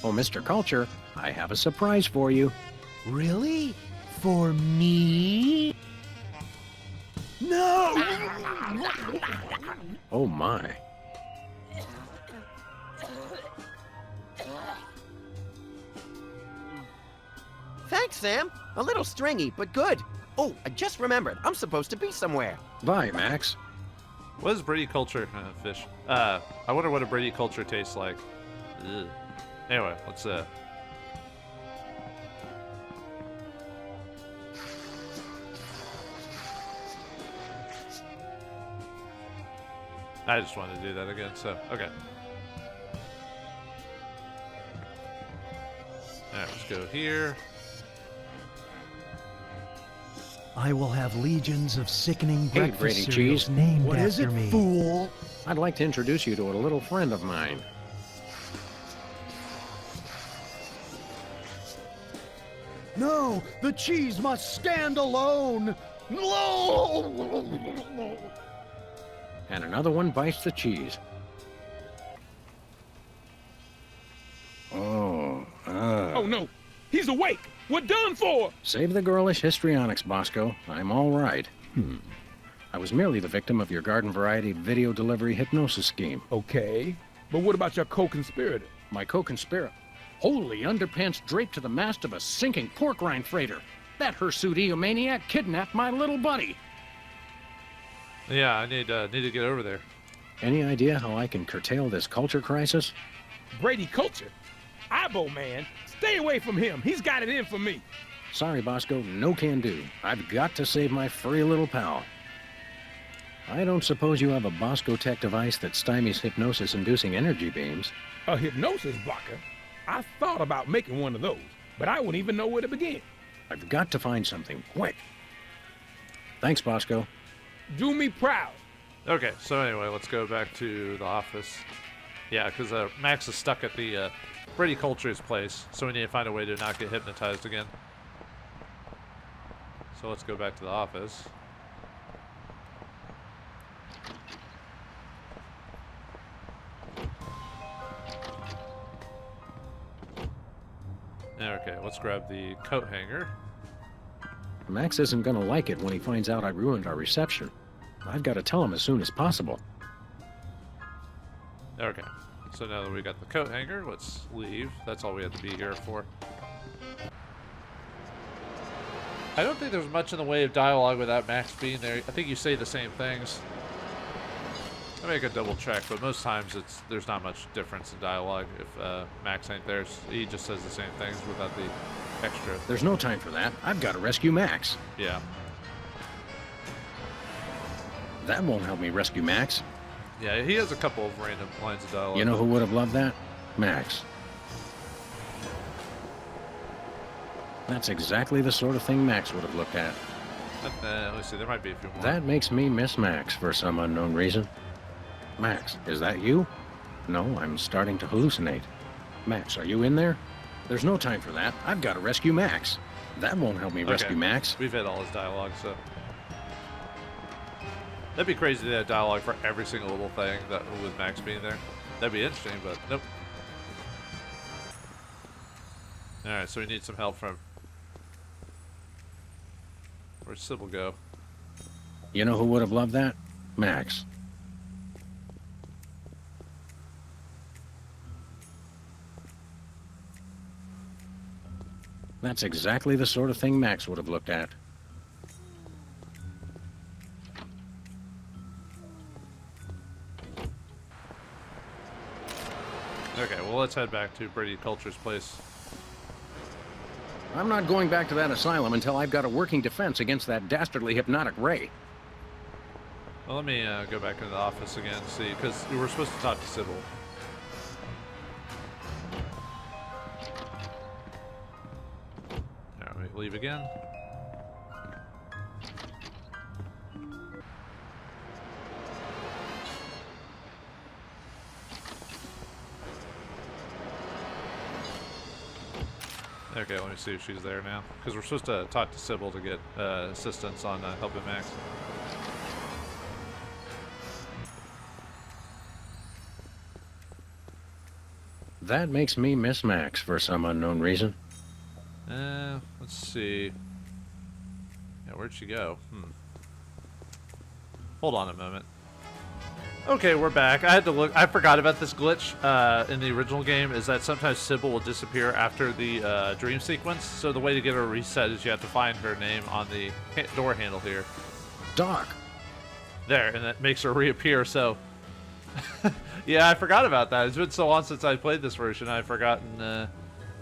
Oh, Mr. Culture, I have a surprise for you. Really? For me? No! Oh my. Thanks, Sam. A little stringy, but good. Oh, I just remembered. I'm supposed to be somewhere. Bye, Max. What is Brady Culture? Fish. I wonder what a Brady Culture tastes like. Ugh. Anyway, let's I just wanted to do that again, so, okay. Alright, let's go here. I will have legions of sickening Hey, breakfast Brady cereals Cheese. named What is after it, me. fool? I'd like to introduce you to a little friend of mine. No, the cheese must stand alone. And another one bites the cheese. Oh, Oh no, he's awake. We're done for. Save the girlish histrionics, Bosco. I'm all right. I was merely the victim of your garden variety video delivery hypnosis scheme. Okay, but what about your co-conspirator? My co-conspirator. Holy underpants draped to the mast of a sinking pork rind freighter. That hirsute eomaniac kidnapped my little buddy. Yeah, I need to get over there. Any idea how I can curtail this culture crisis? Brady culture. Ibo man, stay away from him. He's got it in for me. Sorry, Bosco, no can do. I've got to save my furry little pal. I don't suppose you have a Bosco Tech device that stymies hypnosis-inducing energy beams. A hypnosis blocker? I thought about making one of those, but I wouldn't even know where to begin. I've got to find something, quick. Thanks, Bosco. Do me proud. Okay, so anyway, let's go back to the office. Yeah, because Max is stuck at the Brady Culture's place, so we need to find a way to not get hypnotized again. So let's go back to the office. Okay, let's grab the coat hanger. Max isn't gonna like it when he finds out I ruined our reception. I've got to tell him as soon as possible. Okay, so now that we got the coat hanger, let's leave. That's all we have to be here for. I don't think there's much in the way of dialogue without Max being there. I think you say the same things. I make a double check, but most times there's not much difference in dialogue if Max ain't there. He just says the same things without the extra. There's no time for that. I've got to rescue Max. Yeah. That won't help me rescue Max. Yeah, he has a couple of random lines of dialogue. You know who would have loved that? Max. That's exactly the sort of thing Max would have looked at. Let me see, there might be a few more. That makes me miss Max for some unknown reason. Max, is that you? No, I'm starting to hallucinate. Max, are you in there? There's no time for that. I've got to rescue Max. That won't help me rescue Max. We've had all his dialogue, so. That'd be crazy to have dialogue for every single little thing that with Max being there. That'd be interesting, but nope. Alright, so we need some help from... Where'd Sybil go? You know who would have loved that? Max. That's exactly the sort of thing Max would have looked at. Okay, well let's head back to Brady Culture's place. I'm not going back to that asylum until I've got a working defense against that dastardly hypnotic ray. Well, let me go back into the office again, see, because we were supposed to talk to Sybil. Alright, leave again. Okay, let me see if she's there now. Because we're supposed to talk to Sybil to get assistance on helping Max. That makes me miss Max for some unknown reason. Let's see. Yeah, where'd she go? Hold on a moment. Okay, we're back. I had to look. I forgot about this glitch in the original game, is that sometimes Sybil will disappear after the dream sequence. So the way to get her reset is you have to find her name on the door handle here. Doc. There, and that makes her reappear, so... yeah, I forgot about that. It's been so long since I played this version, I've forgotten...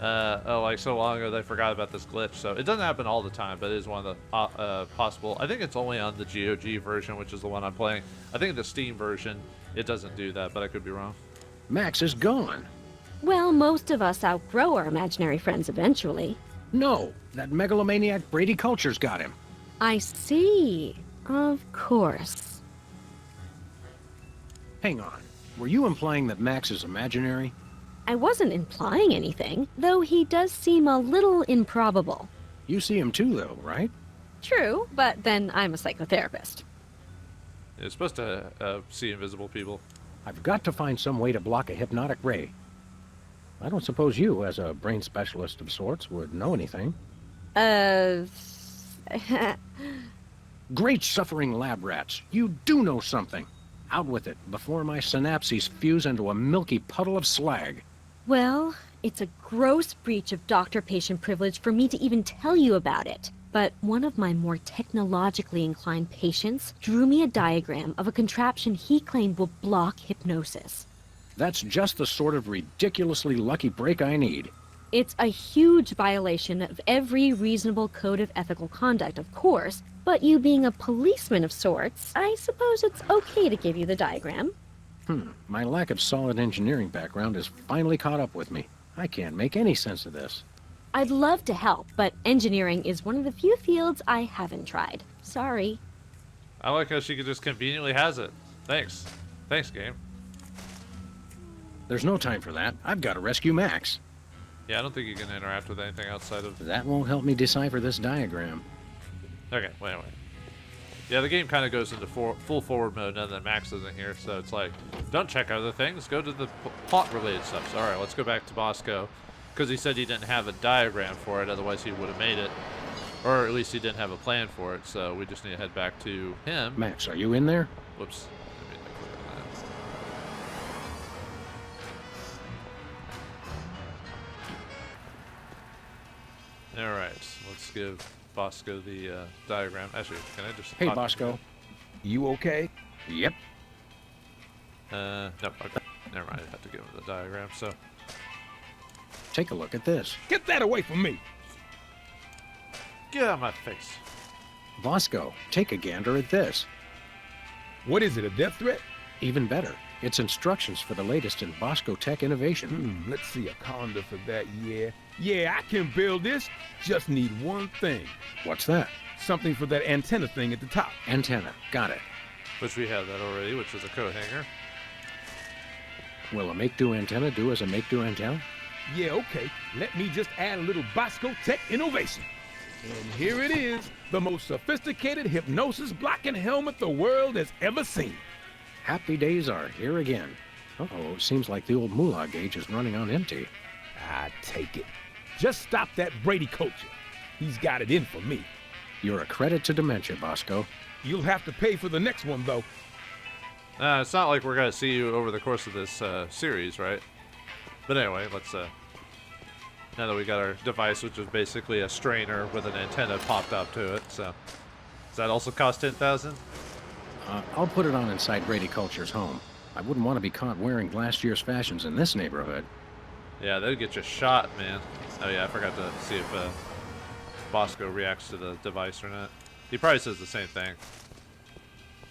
like so long ago that I forgot about this glitch. So it doesn't happen all the time, but it is one of the possible. I think it's only on the GOG version, which is the one I'm playing. I think the Steam version, It doesn't do that, but I could be wrong. Max is gone. Well, most of us outgrow our imaginary friends eventually. No, that megalomaniac Brady Culture's got him. I see. Of course. Hang on. Were you implying that Max is imaginary? I wasn't implying anything, though he does seem a little improbable. You see him too, though, right? True, but then I'm a psychotherapist. You're supposed to see invisible people. I've got to find some way to block a hypnotic ray. I don't suppose you, as a brain specialist of sorts, would know anything. Great suffering lab rats. You do know something. Out with it, before my synapses fuse into a milky puddle of slag. Well, it's a gross breach of doctor-patient privilege for me to even tell you about it. But one of my more technologically inclined patients drew me a diagram of a contraption he claimed will block hypnosis. That's just the sort of ridiculously lucky break I need. It's a huge violation of every reasonable code of ethical conduct, of course, but you being a policeman of sorts, I suppose it's okay to give you the diagram. My lack of solid engineering background has finally caught up with me. I can't make any sense of this. I'd love to help, but engineering is one of the few fields I haven't tried. Sorry. I like how she just conveniently has it. Thanks. Thanks, game. There's no time for that. I've got to rescue Max. Yeah, I don't think you can interact with anything outside of... That won't help me decipher this diagram. Okay, well, anyway. Yeah, the game kind of goes into full forward mode now that Max isn't here, so it's like, don't check other things, go to the plot-related stuff. So, alright, let's go back to Bosco, because he said he didn't have a diagram for it, otherwise he would have made it. Or at least he didn't have a plan for it, so we just need to head back to him. Max, are you in there? Whoops. I mean, I clicked on that. Alright, let's give Bosco the diagram. Actually, can I just... Hey, Bosco. You okay? Yep. No, okay. Never mind, I have to give him the diagram, so... Take a look at this. Get that away from me! Get out of my face. Bosco, take a gander at this. What is it, a death threat? Even better. It's instructions for the latest in Bosco tech innovation. Let's see, a conda for that, yeah. Yeah, I can build this. Just need one thing. What's that? Something for that antenna thing at the top. Antenna. Got it. Which we have that already, which is a coat hanger. Will a make-do antenna do as a make-do antenna? Yeah, okay. Let me just add a little Bosco tech innovation. And here it is, the most sophisticated hypnosis blocking helmet the world has ever seen. Happy days are here again. Uh-oh, seems like the old moolah gauge is running on empty. I take it. Just stop that Brady culture. He's got it in for me. You're a credit to dementia, Bosco. You'll have to pay for the next one, though. It's not like we're going to see you over the course of this series, right? But anyway, let's... now that we got our device, which is basically a strainer with an antenna popped up to it, so... Does that also cost $10,000? I'll put it on inside Brady Culture's home. I wouldn't want to be caught wearing last year's fashions in this neighborhood. Yeah, they'd get you shot, man. Oh yeah, I forgot to see if Bosco reacts to the device or not. He probably says the same thing.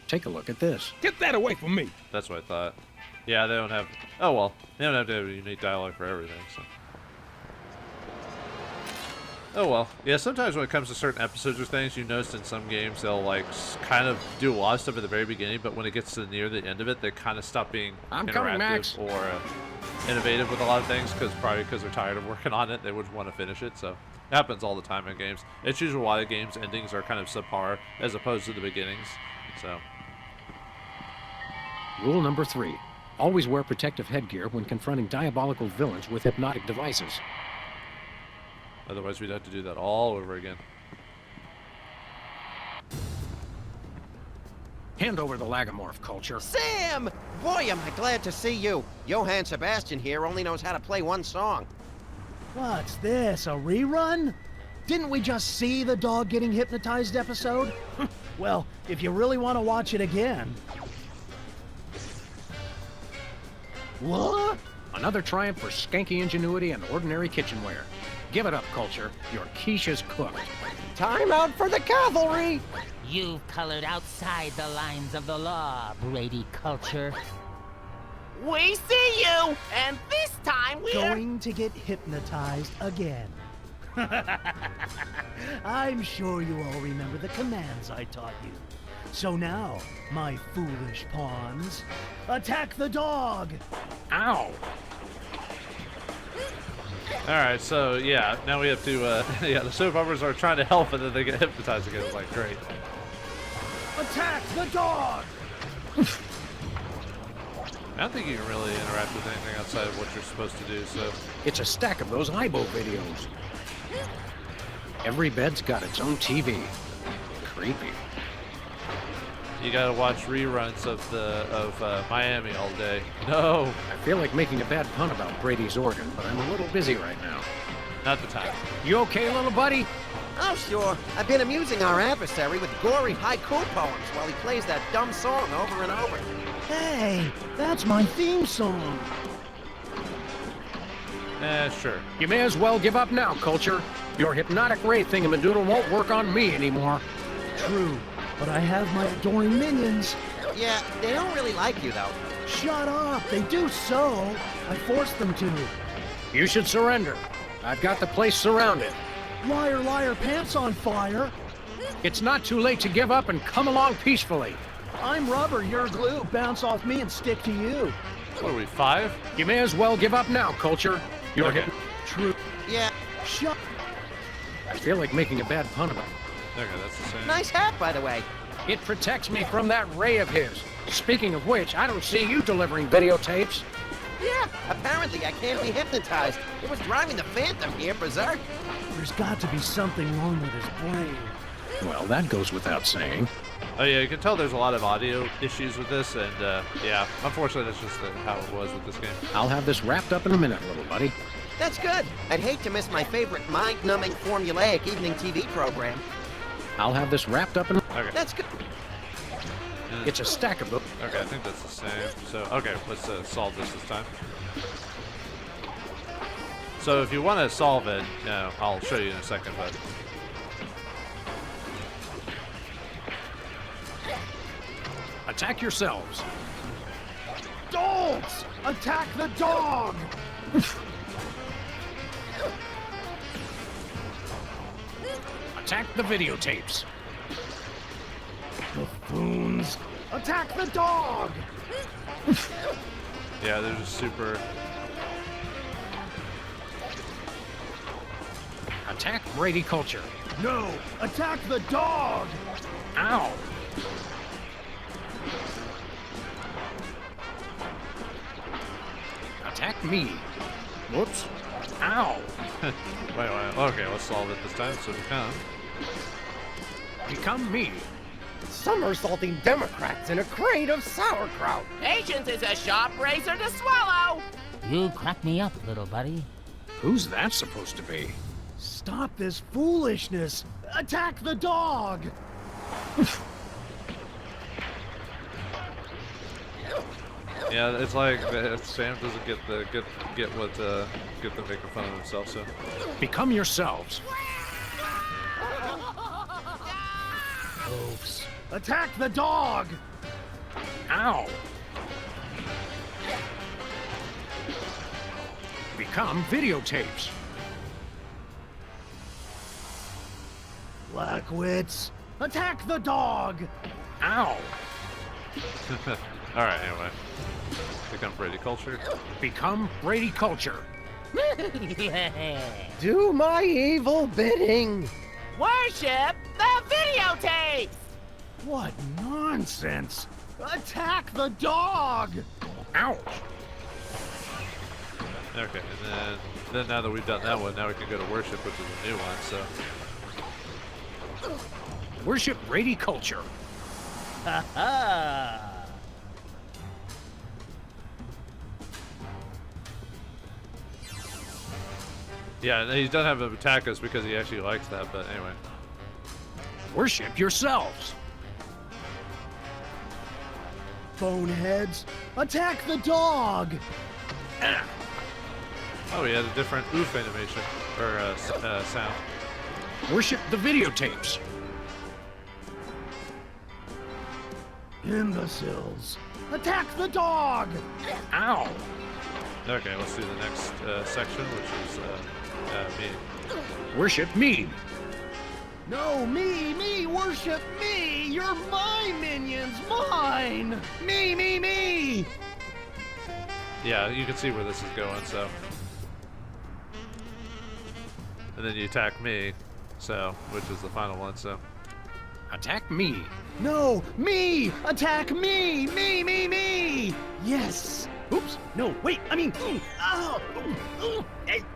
Take a look at this. Get that away from me. That's what I thought. Yeah, they don't have... Oh well, they don't have to have unique dialogue for everything, so... Oh well. Yeah, sometimes when it comes to certain episodes or things, you notice in some games they'll like kind of do a lot of stuff at the very beginning, but when it gets to near the end of it, they kind of stop being interactive or innovative with a lot of things, probably because they're tired of working on it. They wouldn't want to finish it, so it happens all the time in games. It's usually why the game's endings are kind of subpar as opposed to the beginnings. So. Rule number 3. Always wear protective headgear when confronting diabolical villains with hypnotic devices. Otherwise, we'd have to do that all over again. Hand over the lagomorph, Culture. Sam! Boy, am I glad to see you. Johann Sebastian here only knows how to play one song. What's this, a rerun? Didn't we just see the dog getting hypnotized episode? Well, if you really want to watch it again... What? Another triumph for skanky ingenuity and ordinary kitchenware. Give it up, Culture. Your quiche is cooked. Time out for the cavalry! You've colored outside the lines of the law, Brady Culture. We see you, and this time we're Going to get hypnotized again. I'm sure you all remember the commands I taught you. So now, my foolish pawns, attack the dog! Ow! Alright, so yeah, now we have to, yeah, the soap operas are trying to help and then they get hypnotized again. It's like, great. Attack the dog! I don't think you can really interact with anything outside of what you're supposed to do, so. It's a stack of those Ibo videos. Every bed's got its own TV. Creepy. You gotta watch reruns of Miami all day. No, I feel like making a bad pun about Brady's organ, but I'm a little busy right now. not the time. You okay, little buddy? Oh, sure. I've been amusing our adversary with gory haiku poems while he plays that dumb song over and over. Hey, that's my theme song. Sure. You may as well give up now, Culture. Your hypnotic ray thingamadoodle won't work on me anymore. True, but I have my adoring minions. Yeah, they don't really like you, though. Shut up, they do so. I forced them to. You should surrender. I've got the place surrounded. Liar, liar, pants on fire. It's not too late to give up and come along peacefully. I'm rubber, you're glue. Bounce off me and stick to you. What are we, 5? You may as well give up now, Culture. You're Okay. True. Yeah, Shut. I feel like making a bad pun about it. Okay, that's the same. nice hat, by the way. It protects me from that ray of his. Speaking of which, I don't see you delivering videotapes. Yeah, apparently I can't be hypnotized. It was driving the Phantom here berserk. There's got to be something wrong with his brain. Well, that goes without saying. Oh yeah, you can tell there's a lot of audio issues with this, and yeah, unfortunately that's just how it was with this game. I'll have this wrapped up in a minute, little buddy. That's good. I'd hate to miss my favorite mind-numbing formulaic evening TV program. I'll have this wrapped up in... Okay. That's good. It's a stack of... Okay, I think that's the same. So, okay, let's solve this time. So if you want to solve it, I'll show you in a second, but... Attack yourselves. Dogs! Attack the dog! Attack the videotapes. Buffoons! Attack the dog! Yeah, they're just super... Attack Brady Culture. No! Attack the dog! Ow! Attack me. Whoops. Ow! wait, okay, let's solve it this time, so Become me. Somersaulting Democrats in a crate of sauerkraut. Patience is a sharp razor to swallow. You crack me up, little buddy. Who's that supposed to be? Stop this foolishness! Attack the dog! Yeah, it's like Sam doesn't get the making fun of himself, so... Become yourselves. Oops. Attack the dog! Ow! Become videotapes. Blackwits! Attack the dog! Ow! Alright, anyway. Become Brady Culture. Become Brady Culture. Do my evil bidding. Worship the videotapes. What nonsense! Attack the dog! Ouch! Okay, and then now that we've done that one, now we can go to Worship, which is a new one, so... Worship Brady Culture. Ha ha! Yeah, he doesn't have to attack us because he actually likes that, but anyway. Worship yourselves. Boneheads! Attack the dog! Oh, he had a different oof animation, or sound. Worship the videotapes. Imbeciles! Attack the dog! Ow! Okay, let's do the next section, which is me. Worship me! No, me, worship me! You're my minions, mine! Me! Yeah, you can see where this is going, so. And then you attack me, so, which is the final one, so. Attack me! No, me! Attack me! Me! Yes! Oops, no, wait, I mean, oh!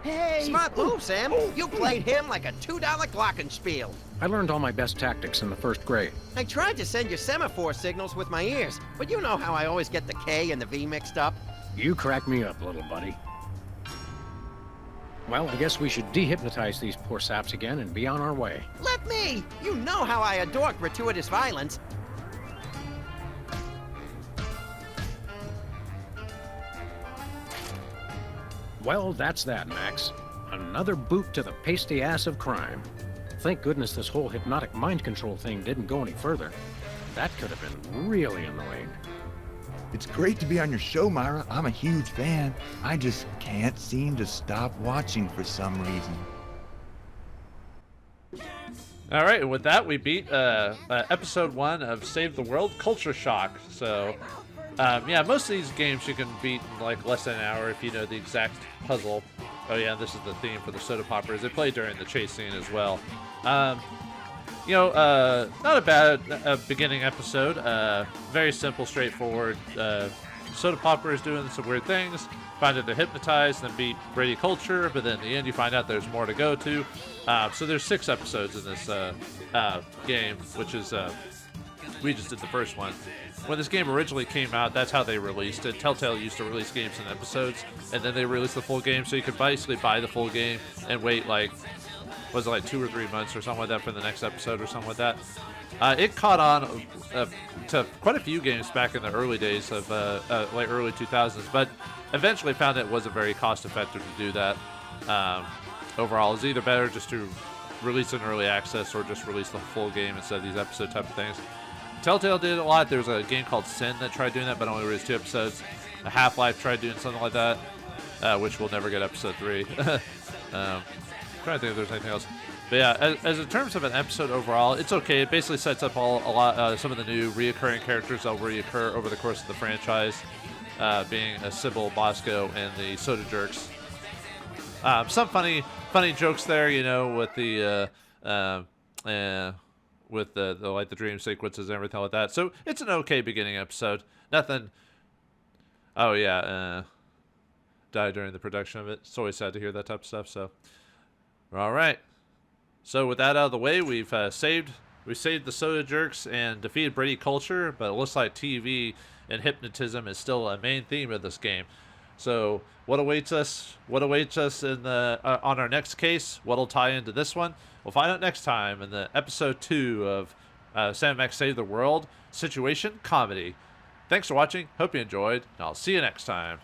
Hey! Smart move, Sam. You played him like a $2 glockenspiel. I learned all my best tactics in the first grade. I tried to send you semaphore signals with my ears, but you know how I always get the K and the V mixed up. You crack me up, little buddy. Well, I guess we should dehypnotize these poor saps again and be on our way. Let me! You know how I adore gratuitous violence. Well, that's that, Max. Another boot to the pasty ass of crime. Thank goodness this whole hypnotic mind control thing didn't go any further. That could have been really annoying. It's great to be on your show, Myra. I'm a huge fan. I just can't seem to stop watching for some reason. All right, and with that, we beat episode 1 of Save the World Culture Shock. So, yeah, most of these games you can beat in like less than an hour if you know the exact puzzle. Oh yeah, this is the theme for the soda poppers. They play during the chase scene as well. You know, not a bad beginning episode. Very simple, straightforward. Soda popper is doing some weird things. Find out they're hypnotized, then beat Brady culture. But then in the end, you find out there's more to go to. So there's 6 episodes in this game, which is we just did the first one. When this game originally came out, that's how they released it. Telltale used to release games in episodes, and then they released the full game. So you could basically buy the full game and wait like, was it like 2 or 3 months or something like that for the next episode or something like that. It caught on to quite a few games back in the early days of like early 2000s, but eventually found it wasn't very cost effective to do that. Overall, it's either better just to release an early access or just release the full game instead of these episode type of things. Telltale did it a lot. There's a game called Sin that tried doing that, but only released 2 episodes. Half-Life tried doing something like that, which will never get episode 3. I'm trying to think if there's anything else. But yeah, as in terms of an episode overall, it's okay. It basically sets up some of the new reoccurring characters that will reoccur over the course of the franchise, being Sybil, Bosco, and the Soda Jerks. Some funny jokes there, you know, with the like the dream sequences and everything like that. So it's an okay beginning episode. Nothing. Oh yeah, died during the production of it. It's always sad to hear that type of stuff. So, all right. So with that out of the way, we've saved the Soda Jerks and defeated Brady culture, but it looks like TV and hypnotism is still a main theme of this game. So what awaits us? What awaits us in the on our next case? What'll tie into this one? We'll find out next time in the episode 2 of Sam Max Save the World Situation Comedy. Thanks for watching. Hope you enjoyed, and I'll see you next time.